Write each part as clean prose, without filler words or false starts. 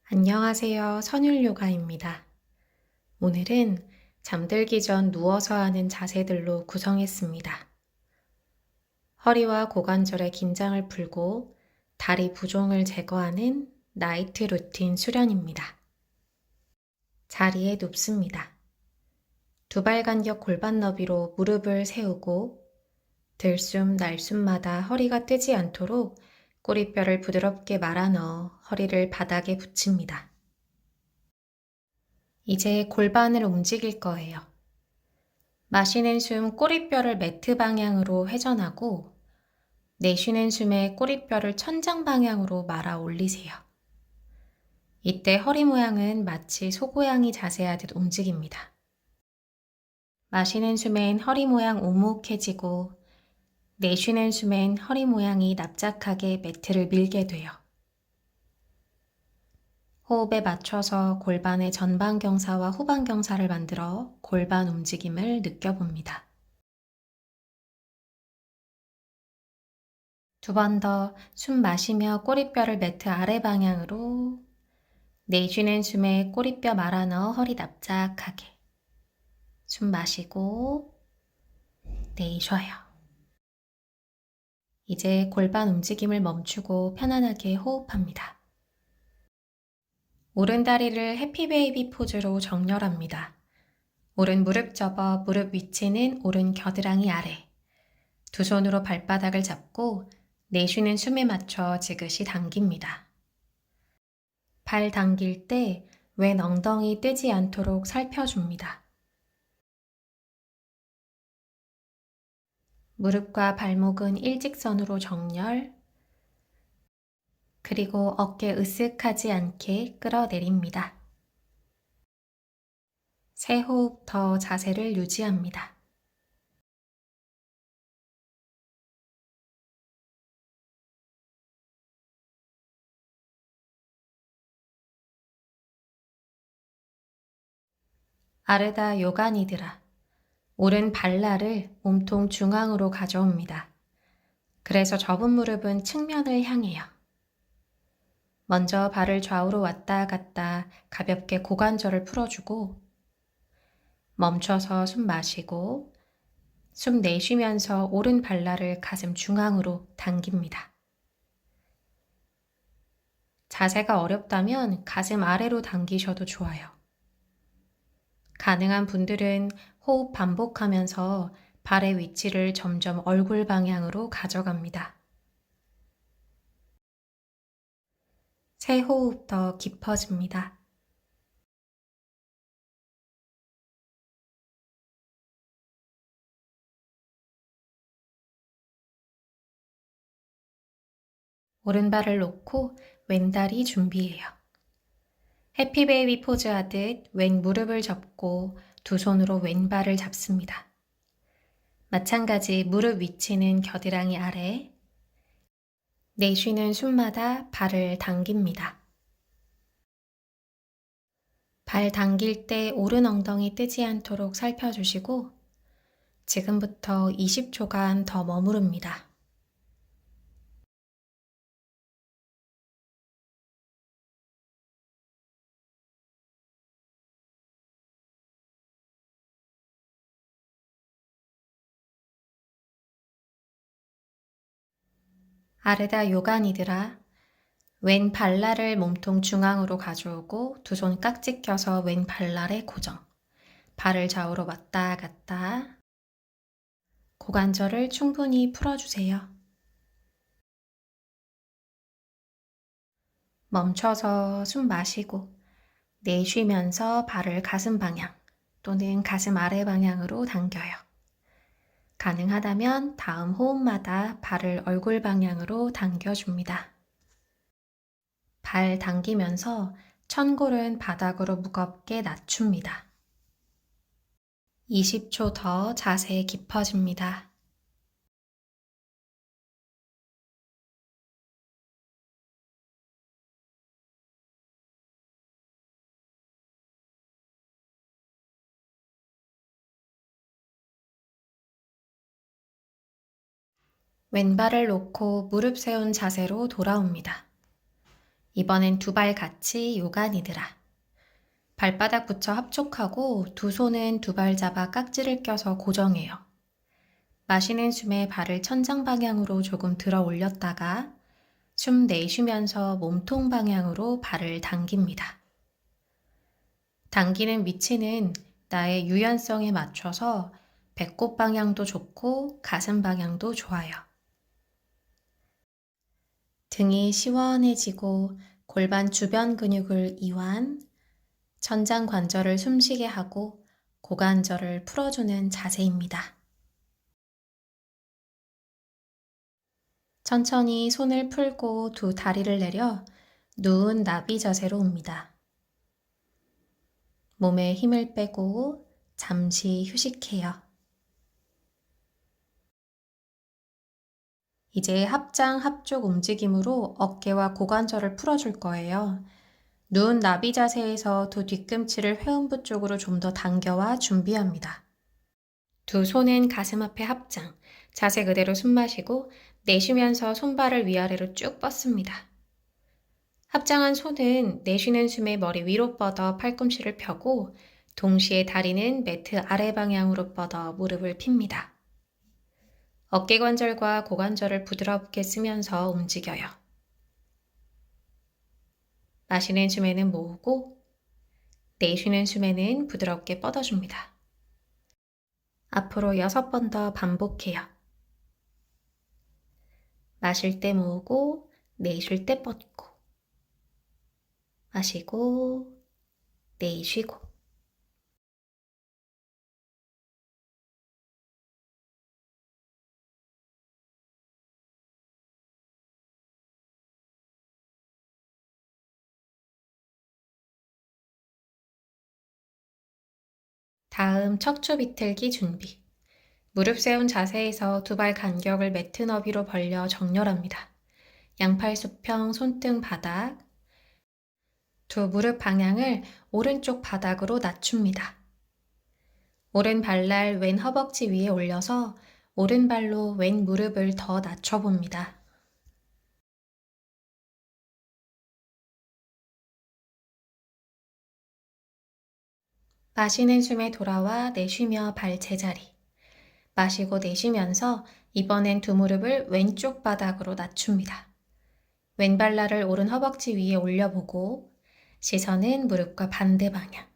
안녕하세요. 선율 요가입니다. 오늘은 잠들기 전 누워서 하는 자세들로 구성했습니다. 허리와 고관절의 긴장을 풀고 다리 부종을 제거하는 나이트 루틴 수련입니다. 자리에 눕습니다. 두 발 간격 골반 너비로 무릎을 세우고 들숨 날숨마다 허리가 뜨지 않도록 꼬리뼈를 부드럽게 말아 넣어 허리를 바닥에 붙입니다. 이제 골반을 움직일 거예요. 마시는 숨 꼬리뼈를 매트 방향으로 회전하고 내쉬는 숨에 꼬리뼈를 천장 방향으로 말아 올리세요. 이때 허리 모양은 마치 소고양이 자세하듯 움직입니다. 마시는 숨엔 허리 모양 오목해지고 내쉬는 숨엔 허리 모양이 납작하게 매트를 밀게 돼요. 호흡에 맞춰서 골반의 전방경사와 후방경사를 만들어 골반 움직임을 느껴봅니다. 두 번 더 숨 마시며 꼬리뼈를 매트 아래 방향으로 내쉬는 숨에 꼬리뼈 말아 넣어 허리 납작하게 숨 마시고 내쉬어요. 이제 골반 움직임을 멈추고 편안하게 호흡합니다. 오른 다리를 해피베이비 포즈로 정렬합니다. 오른 무릎 접어 무릎 위치는 오른 겨드랑이 아래. 두 손으로 발바닥을 잡고 내쉬는 숨에 맞춰 지그시 당깁니다. 발 당길 때 왼 엉덩이 뜨지 않도록 살펴줍니다. 무릎과 발목은 일직선으로 정렬, 그리고 어깨 으쓱하지 않게 끌어내립니다. 세 호흡 더 자세를 유지합니다. 아르다 요가니드라. 오른 발날을 몸통 중앙으로 가져옵니다. 그래서 접은 무릎은 측면을 향해요. 먼저 발을 좌우로 왔다 갔다 가볍게 고관절을 풀어주고 멈춰서 숨 마시고 숨 내쉬면서 오른 발날을 가슴 중앙으로 당깁니다. 자세가 어렵다면 가슴 아래로 당기셔도 좋아요. 가능한 분들은 호흡 반복하면서 발의 위치를 점점 얼굴 방향으로 가져갑니다. 세 호흡 더 깊어집니다. 오른발을 놓고 왼다리 준비해요. 해피베이비 포즈 하듯 왼 무릎을 접고 두 손으로 왼발을 잡습니다. 마찬가지 무릎 위치는 겨드랑이 아래, 내쉬는 숨마다 발을 당깁니다. 발 당길 때 오른 엉덩이 뜨지 않도록 살펴주시고 지금부터 20초간 더 머무릅니다. 아르다 요가니드라. 왼 발날을 몸통 중앙으로 가져오고 두 손 깍지 껴서 왼 발날에 고정. 발을 좌우로 왔다 갔다. 고관절을 충분히 풀어주세요. 멈춰서 숨 마시고 내쉬면서 발을 가슴 방향 또는 가슴 아래 방향으로 당겨요. 가능하다면 다음 호흡마다 발을 얼굴 방향으로 당겨줍니다. 발 당기면서 천골은 바닥으로 무겁게 낮춥니다. 20초 더 자세 깊어집니다. 왼발을 놓고 무릎 세운 자세로 돌아옵니다. 이번엔 두 발 같이 요가니드라. 발바닥 붙여 합촉하고 두 손은 두 발 잡아 깍지를 껴서 고정해요. 마시는 숨에 발을 천장 방향으로 조금 들어 올렸다가 숨 내쉬면서 몸통 방향으로 발을 당깁니다. 당기는 위치는 나의 유연성에 맞춰서 배꼽 방향도 좋고 가슴 방향도 좋아요. 등이 시원해지고 골반 주변 근육을 이완, 천장 관절을 숨쉬게 하고 고관절을 풀어주는 자세입니다. 천천히 손을 풀고 두 다리를 내려 누운 나비 자세로 옵니다. 몸에 힘을 빼고 잠시 휴식해요. 이제 합장 합쪽 움직임으로 어깨와 고관절을 풀어줄 거예요. 누운 나비 자세에서 두 뒤꿈치를 회음부 쪽으로 좀 더 당겨와 준비합니다. 두 손은 가슴 앞에 합장, 자세 그대로 숨 마시고 내쉬면서 손발을 위아래로 쭉 뻗습니다. 합장한 손은 내쉬는 숨에 머리 위로 뻗어 팔꿈치를 펴고 동시에 다리는 매트 아래 방향으로 뻗어 무릎을 핍니다. 어깨 관절과 고관절을 부드럽게 쓰면서 움직여요. 마시는 숨에는 모으고 내쉬는 숨에는 부드럽게 뻗어줍니다. 앞으로 6번 더 반복해요. 마실 때 모으고 내쉴 때 뻗고 마시고 내쉬고 다음 척추 비틀기 준비. 무릎 세운 자세에서 두 발 간격을 매트 너비로 벌려 정렬합니다. 양팔 수평 손등 바닥. 두 무릎 방향을 오른쪽 바닥으로 낮춥니다. 오른 발날 왼 허벅지 위에 올려서 오른발로 왼 무릎을 더 낮춰봅니다. 마시는 숨에 돌아와 내쉬며 발 제자리. 마시고 내쉬면서 이번엔 두 무릎을 왼쪽 바닥으로 낮춥니다. 왼발날을 오른 허벅지 위에 올려보고 시선은 무릎과 반대 방향.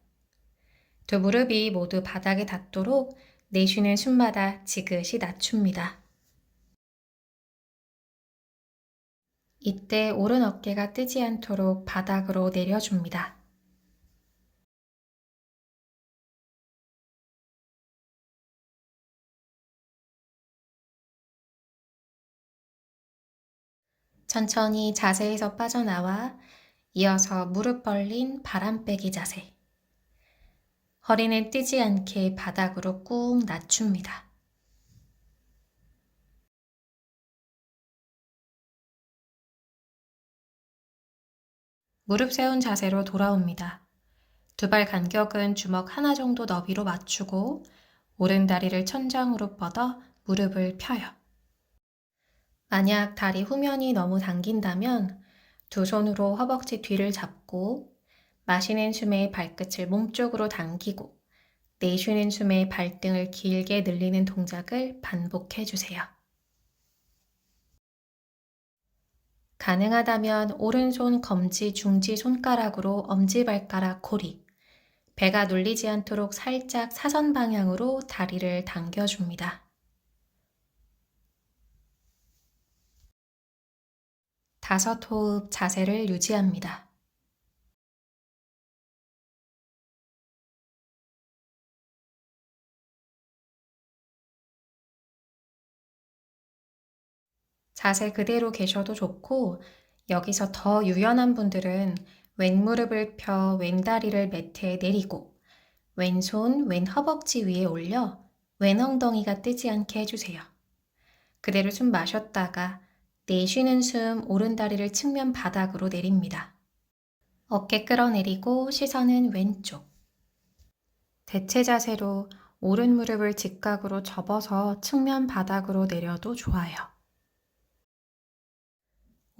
두 무릎이 모두 바닥에 닿도록 내쉬는 숨마다 지그시 낮춥니다. 이때 오른 어깨가 뜨지 않도록 바닥으로 내려줍니다. 천천히 자세에서 빠져나와 이어서 무릎 벌린 바람 빼기 자세. 허리는 뜨지 않게 바닥으로 꾹 낮춥니다. 무릎 세운 자세로 돌아옵니다. 두 발 간격은 주먹 하나 정도 너비로 맞추고 오른 다리를 천장으로 뻗어 무릎을 펴요. 만약 다리 후면이 너무 당긴다면 두 손으로 허벅지 뒤를 잡고 마시는 숨에 발끝을 몸쪽으로 당기고 내쉬는 숨에 발등을 길게 늘리는 동작을 반복해 주세요. 가능하다면 오른손 검지, 중지 손가락으로 엄지발가락 고리, 배가 눌리지 않도록 살짝 사선 방향으로 다리를 당겨줍니다. 다섯 호흡 자세를 유지합니다. 자세 그대로 계셔도 좋고 여기서 더 유연한 분들은 왼무릎을 펴 왼다리를 매트에 내리고 왼손 왼 허벅지 위에 올려 왼 엉덩이가 뜨지 않게 해주세요. 그대로 숨 마셨다가 내쉬는 숨 오른다리를 측면 바닥으로 내립니다. 어깨 끌어내리고 시선은 왼쪽. 대체 자세로 오른 무릎을 직각으로 접어서 측면 바닥으로 내려도 좋아요.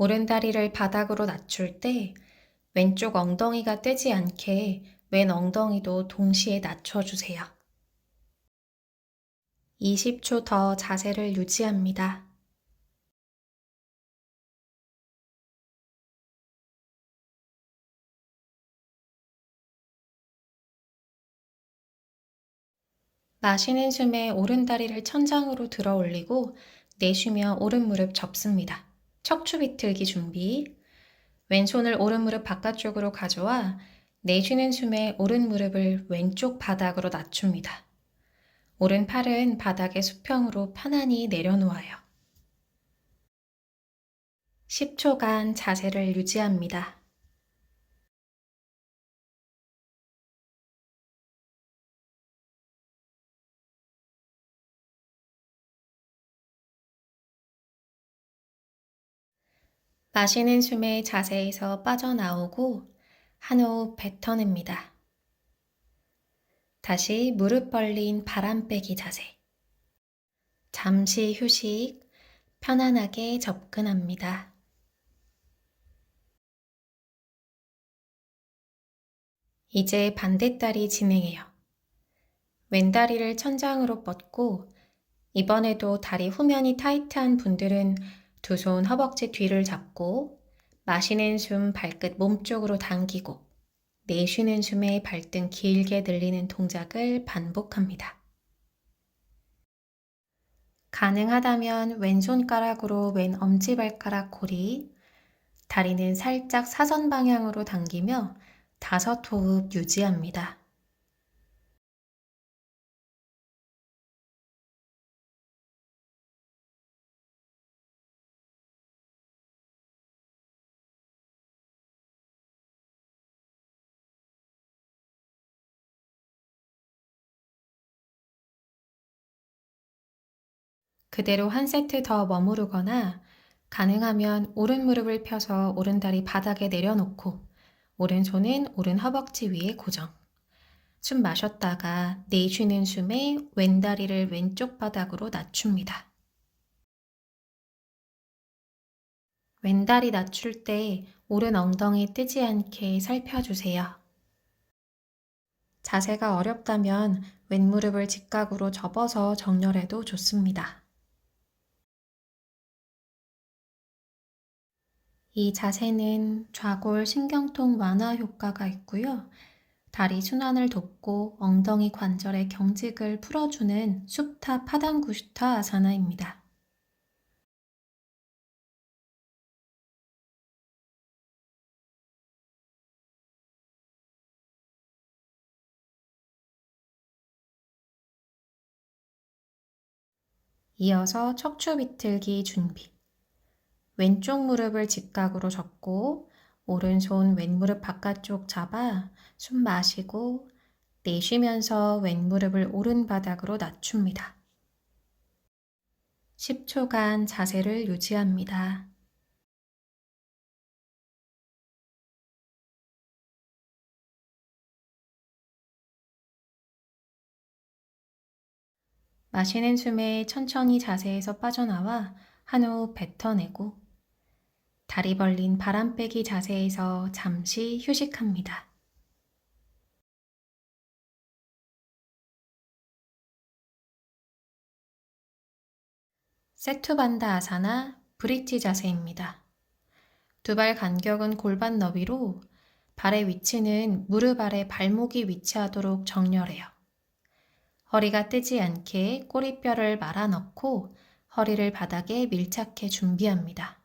오른다리를 바닥으로 낮출 때 왼쪽 엉덩이가 뜨지 않게 왼 엉덩이도 동시에 낮춰주세요. 20초 더 자세를 유지합니다. 마시는 숨에 오른다리를 천장으로 들어 올리고 내쉬며 오른 무릎 접습니다. 척추 비틀기 준비. 왼손을 오른 무릎 바깥쪽으로 가져와 내쉬는 숨에 오른 무릎을 왼쪽 바닥으로 낮춥니다. 오른 팔은 바닥에 수평으로 편안히 내려놓아요. 10초간 자세를 유지합니다. 마시는 숨에 자세에서 빠져나오고 한 호흡 뱉어냅니다. 다시 무릎 벌린 바람 빼기 자세. 잠시 휴식, 편안하게 접근합니다. 이제 반대다리 진행해요. 왼다리를 천장으로 뻗고 이번에도 다리 후면이 타이트한 분들은 두 손 허벅지 뒤를 잡고 마시는 숨 발끝 몸쪽으로 당기고 내쉬는 숨에 발등 길게 늘리는 동작을 반복합니다. 가능하다면 왼손가락으로 왼 엄지발가락 고리, 다리는 살짝 사선 방향으로 당기며 5호흡 유지합니다. 그대로 한 세트 더 머무르거나 가능하면 오른 무릎을 펴서 오른다리 바닥에 내려놓고 오른손은 오른 허벅지 위에 고정. 숨 마셨다가 내쉬는 숨에 왼다리를 왼쪽 바닥으로 낮춥니다. 왼다리 낮출 때 오른 엉덩이 뜨지 않게 살펴주세요. 자세가 어렵다면 왼무릎을 직각으로 접어서 정렬해도 좋습니다. 이 자세는 좌골 신경통 완화 효과가 있고요. 다리 순환을 돕고 엉덩이 관절의 경직을 풀어주는 supta padangushtha 아사나입니다. 이어서 척추 비틀기 준비. 왼쪽 무릎을 직각으로 접고 오른손 왼무릎 바깥쪽 잡아 숨 마시고 내쉬면서 왼무릎을 오른 바닥으로 낮춥니다. 10초간 자세를 유지합니다. 마시는 숨에 천천히 자세에서 빠져나와 한 호흡 뱉어내고 다리 벌린 바람 빼기 자세에서 잠시 휴식합니다. 세투반다 아사나 브릿지 자세입니다. 두 발 간격은 골반 너비로 발의 위치는 무릎 아래 발목이 위치하도록 정렬해요. 허리가 뜨지 않게 꼬리뼈를 말아 넣고 허리를 바닥에 밀착해 준비합니다.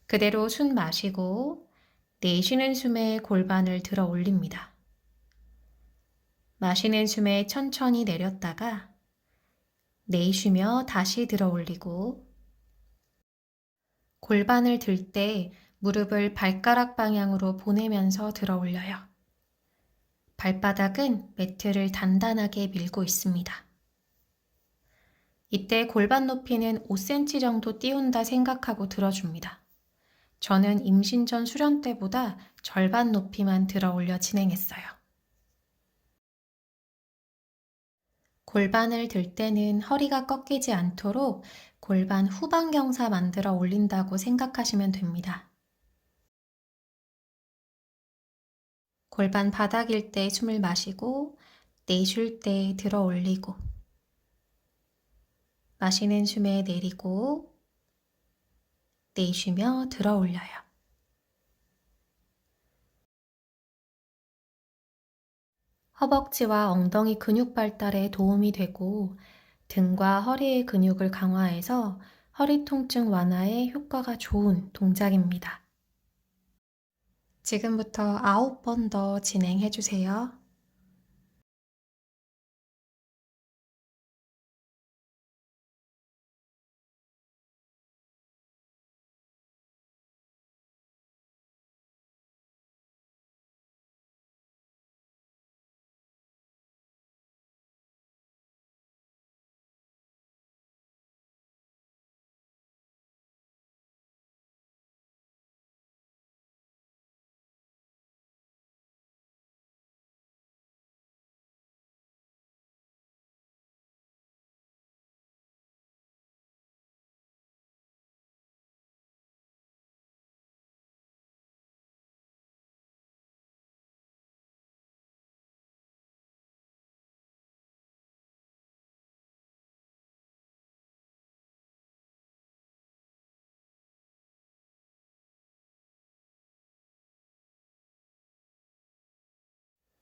그대로 숨 마시고 내쉬는 숨에 골반을 들어 올립니다. 마시는 숨에 천천히 내렸다가 내쉬며 다시 들어 올리고 골반을 들 때 무릎을 발가락 방향으로 보내면서 들어 올려요. 발바닥은 매트를 단단하게 밀고 있습니다. 이때 골반 높이는 5cm 정도 띄운다 생각하고 들어줍니다. 저는 임신 전 수련 때보다 절반 높이만 들어 올려 진행했어요. 골반을 들 때는 허리가 꺾이지 않도록 골반 후방경사 만들어 올린다고 생각하시면 됩니다. 골반 바닥일 때 숨을 마시고 내쉴 때 들어 올리고 마시는 숨에 내리고 내쉬며 들어 올려요. 허벅지와 엉덩이 근육 발달에 도움이 되고 등과 허리의 근육을 강화해서 허리 통증 완화에 효과가 좋은 동작입니다. 지금부터 9번 더 진행해 주세요.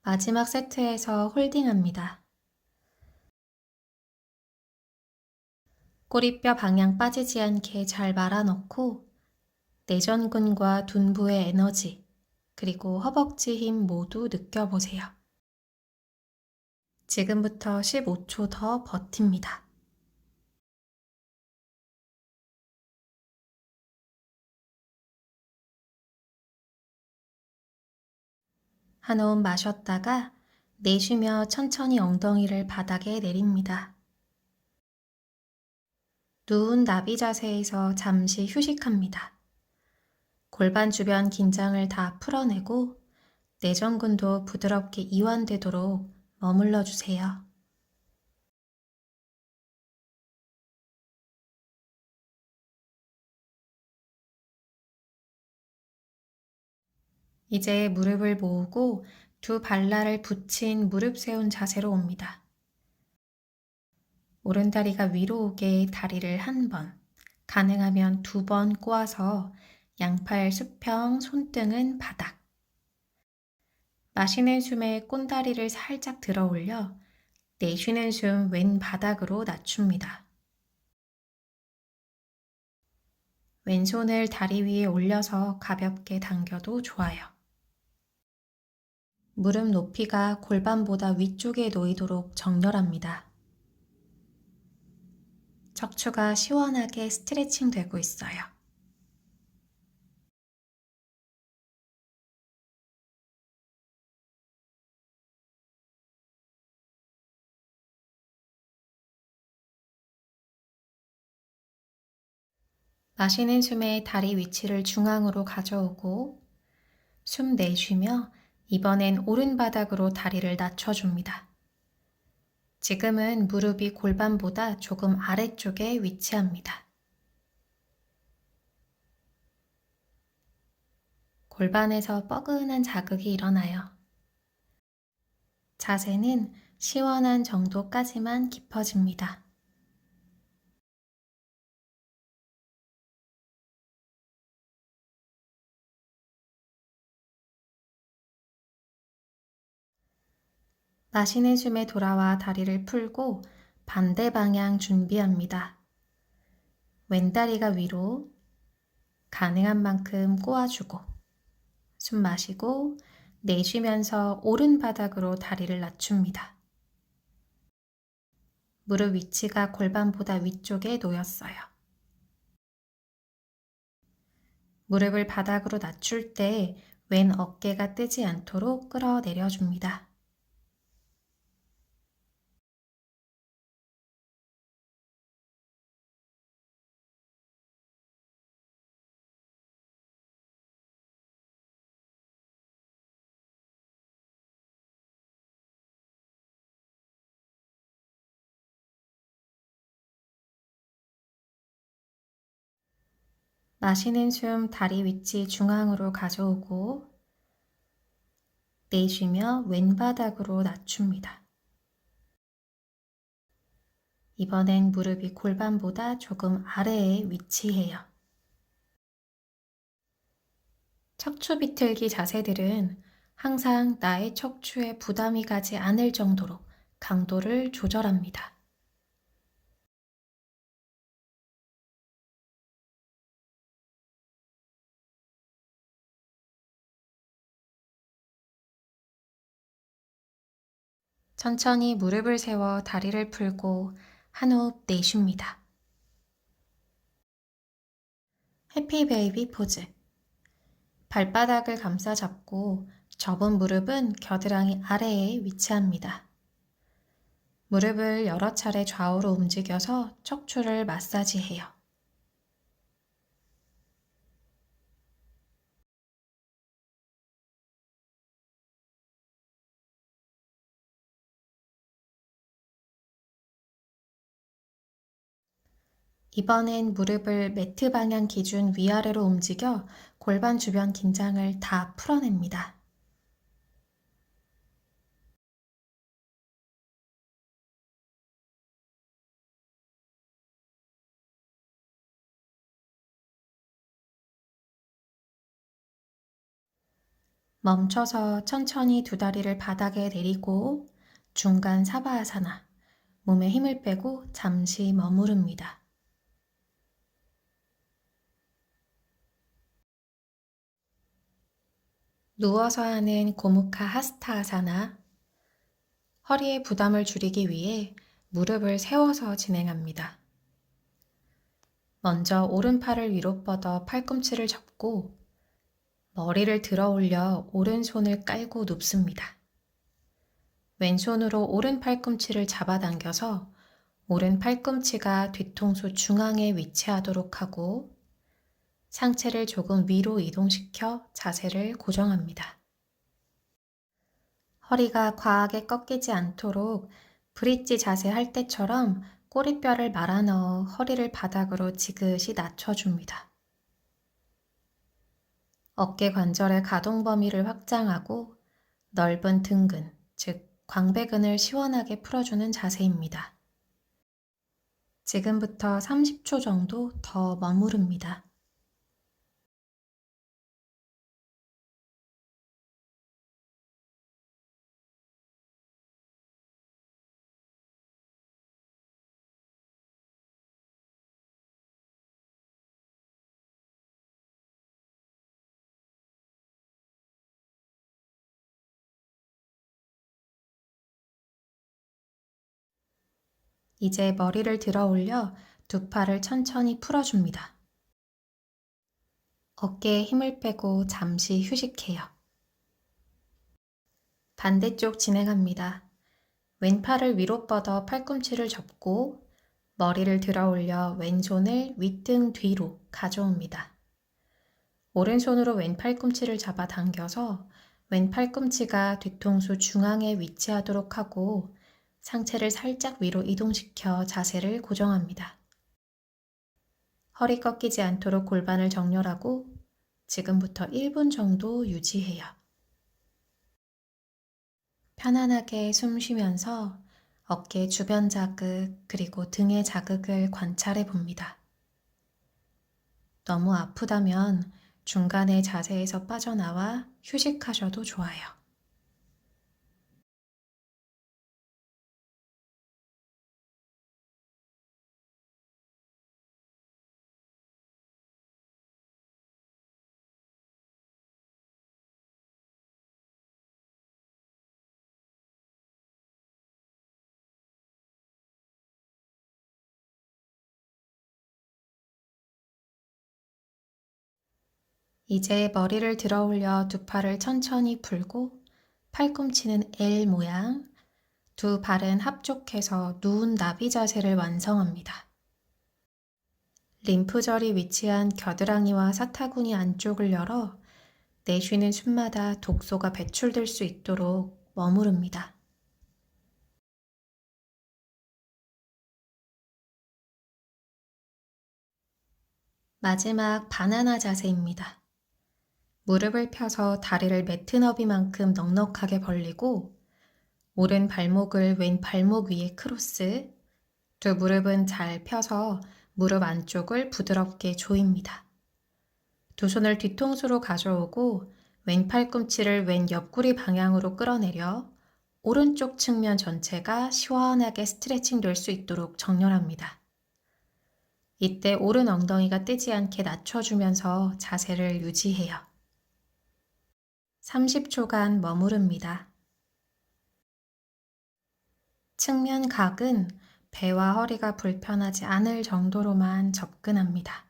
마지막 세트에서 홀딩합니다. 꼬리뼈 방향 빠지지 않게 잘 말아넣고 내전근과 둔부의 에너지, 그리고 허벅지 힘 모두 느껴보세요. 지금부터 15초 더 버팁니다. 한 호흡 마셨다가 내쉬며 천천히 엉덩이를 바닥에 내립니다. 누운 나비 자세에서 잠시 휴식합니다. 골반 주변 긴장을 다 풀어내고 내전근도 부드럽게 이완되도록 머물러 주세요. 이제 무릎을 모으고 두 발날을 붙인 무릎 세운 자세로 옵니다. 오른다리가 위로 오게 다리를 한 번, 가능하면 2번 꼬아서 양팔 수평, 손등은 바닥. 마시는 숨에 꼰다리를 살짝 들어 올려 내쉬는 숨 왼 바닥으로 낮춥니다. 왼손을 다리 위에 올려서 가볍게 당겨도 좋아요. 무릎 높이가 골반보다 위쪽에 놓이도록 정렬합니다. 척추가 시원하게 스트레칭 되고 있어요. 마시는 숨에 다리 위치를 중앙으로 가져오고 숨 내쉬며 이번엔 오른바닥으로 다리를 낮춰줍니다. 지금은 무릎이 골반보다 조금 아래쪽에 위치합니다. 골반에서 뻐근한 자극이 일어나요. 자세는 시원한 정도까지만 깊어집니다. 마시는 숨에 돌아와 다리를 풀고 반대 방향 준비합니다. 왼다리가 위로, 가능한 만큼 꼬아주고 숨 마시고 내쉬면서 오른바닥으로 다리를 낮춥니다. 무릎 위치가 골반보다 위쪽에 놓였어요. 무릎을 바닥으로 낮출 때 왼 어깨가 뜨지 않도록 끌어내려줍니다. 마시는 숨 다리 위치 중앙으로 가져오고 내쉬며 왼바닥으로 낮춥니다. 이번엔 무릎이 골반보다 조금 아래에 위치해요. 척추 비틀기 자세들은 항상 나의 척추에 부담이 가지 않을 정도로 강도를 조절합니다. 천천히 무릎을 세워 다리를 풀고 한 호흡 내쉽니다. 해피 베이비 포즈. 발바닥을 감싸 잡고 접은 무릎은 겨드랑이 아래에 위치합니다. 무릎을 여러 차례 좌우로 움직여서 척추를 마사지해요. 이번엔 무릎을 매트 방향 기준 위아래로 움직여 골반 주변 긴장을 다 풀어냅니다. 멈춰서 천천히 두 다리를 바닥에 내리고 중간 사바아사나, 몸에 힘을 빼고 잠시 머무릅니다. 누워서 하는 고무카 하스타아사나, 허리의 부담을 줄이기 위해 무릎을 세워서 진행합니다. 먼저 오른팔을 위로 뻗어 팔꿈치를 접고 머리를 들어 올려 오른손을 깔고 눕습니다. 왼손으로 오른 팔꿈치를 잡아당겨서 오른 팔꿈치가 뒤통수 중앙에 위치하도록 하고 상체를 조금 위로 이동시켜 자세를 고정합니다. 허리가 과하게 꺾이지 않도록 브릿지 자세 할 때처럼 꼬리뼈를 말아 넣어 허리를 바닥으로 지그시 낮춰줍니다. 어깨 관절의 가동 범위를 확장하고 넓은 등근, 즉 광배근을 시원하게 풀어주는 자세입니다. 지금부터 30초 정도 더 머무릅니다. 이제 머리를 들어 올려 두 팔을 천천히 풀어줍니다. 어깨에 힘을 빼고 잠시 휴식해요. 반대쪽 진행합니다. 왼팔을 위로 뻗어 팔꿈치를 접고 머리를 들어 올려 왼손을 윗등 뒤로 가져옵니다. 오른손으로 왼 팔꿈치를 잡아 당겨서 왼 팔꿈치가 뒤통수 중앙에 위치하도록 하고 상체를 살짝 위로 이동시켜 자세를 고정합니다. 허리 꺾이지 않도록 골반을 정렬하고 지금부터 1분 정도 유지해요. 편안하게 숨 쉬면서 어깨 주변 자극 그리고 등의 자극을 관찰해 봅니다. 너무 아프다면 중간에 자세에서 빠져나와 휴식하셔도 좋아요. 이제 머리를 들어 올려 두 팔을 천천히 풀고 팔꿈치는 L 모양, 두 발은 합족해서 누운 나비 자세를 완성합니다. 림프절이 위치한 겨드랑이와 사타구니 안쪽을 열어 내쉬는 숨마다 독소가 배출될 수 있도록 머무릅니다. 마지막 바나나 자세입니다. 무릎을 펴서 다리를 매트 너비만큼 넉넉하게 벌리고 오른 발목을 왼 발목 위에 크로스, 두 무릎은 잘 펴서 무릎 안쪽을 부드럽게 조입니다. 두 손을 뒤통수로 가져오고 왼 팔꿈치를 왼 옆구리 방향으로 끌어내려 오른쪽 측면 전체가 시원하게 스트레칭 될 수 있도록 정렬합니다. 이때 오른 엉덩이가 뜨지 않게 낮춰주면서 자세를 유지해요. 30초간 머무릅니다. 측면 각은 배와 허리가 불편하지 않을 정도로만 접근합니다.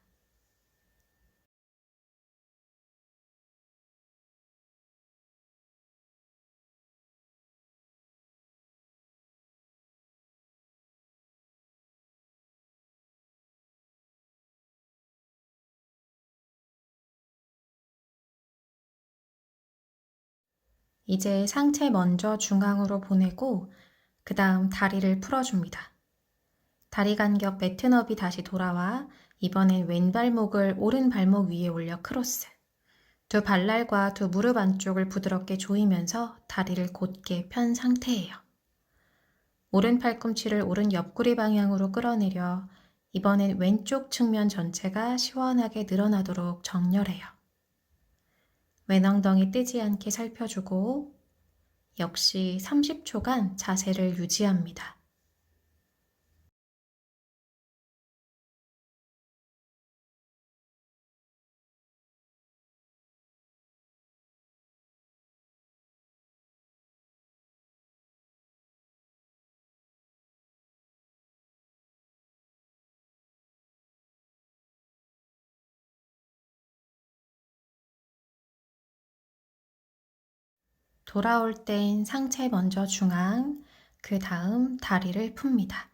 이제 상체 먼저 중앙으로 보내고 그 다음 다리를 풀어줍니다. 다리 간격 매트 너비 다시 돌아와 이번엔 왼 발목을 오른 발목 위에 올려 크로스. 두 발날과 두 무릎 안쪽을 부드럽게 조이면서 다리를 곧게 편 상태예요. 오른 팔꿈치를 오른 옆구리 방향으로 끌어내려 이번엔 왼쪽 측면 전체가 시원하게 늘어나도록 정렬해요. 왼 엉덩이 뜨지 않게 살펴주고 역시 30초간 자세를 유지합니다. 돌아올 땐 상체 먼저 중앙, 그 다음 다리를 풉니다.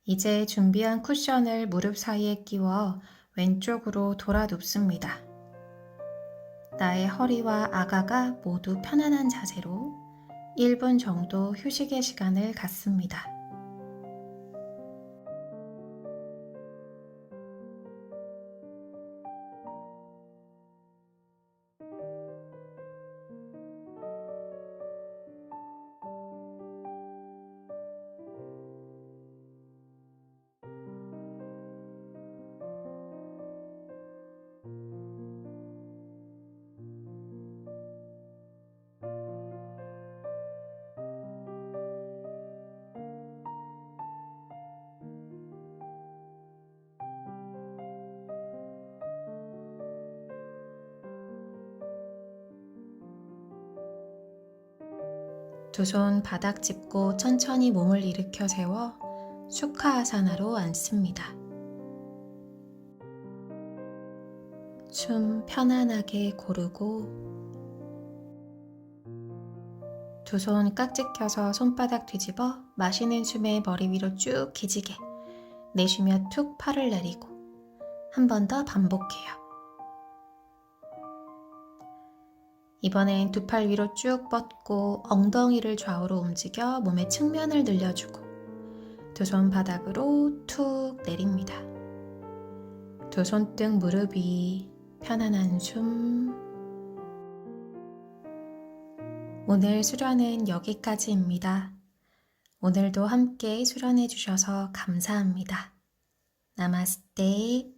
이제 준비한 쿠션을 무릎 사이에 끼워 왼쪽으로 돌아 눕습니다. 나의 허리와 아가가 모두 편안한 자세로 1분 정도 휴식의 시간을 갖습니다. 두 손 바닥 짚고 천천히 몸을 일으켜 세워 수카아사나로 앉습니다. 숨 편안하게 고르고 두 손 깍지 껴서 손바닥 뒤집어 마시는 숨에 머리 위로 쭉 기지개, 내쉬며 툭 팔을 내리고 한 번 더 반복해요. 이번엔 두 팔 위로 쭉 뻗고 엉덩이를 좌우로 움직여 몸의 측면을 늘려주고 두 손 바닥으로 툭 내립니다. 두 손등 무릎 위 편안한 숨. 오늘 수련은 여기까지입니다. 오늘도 함께 수련해 주셔서 감사합니다. 나마스테.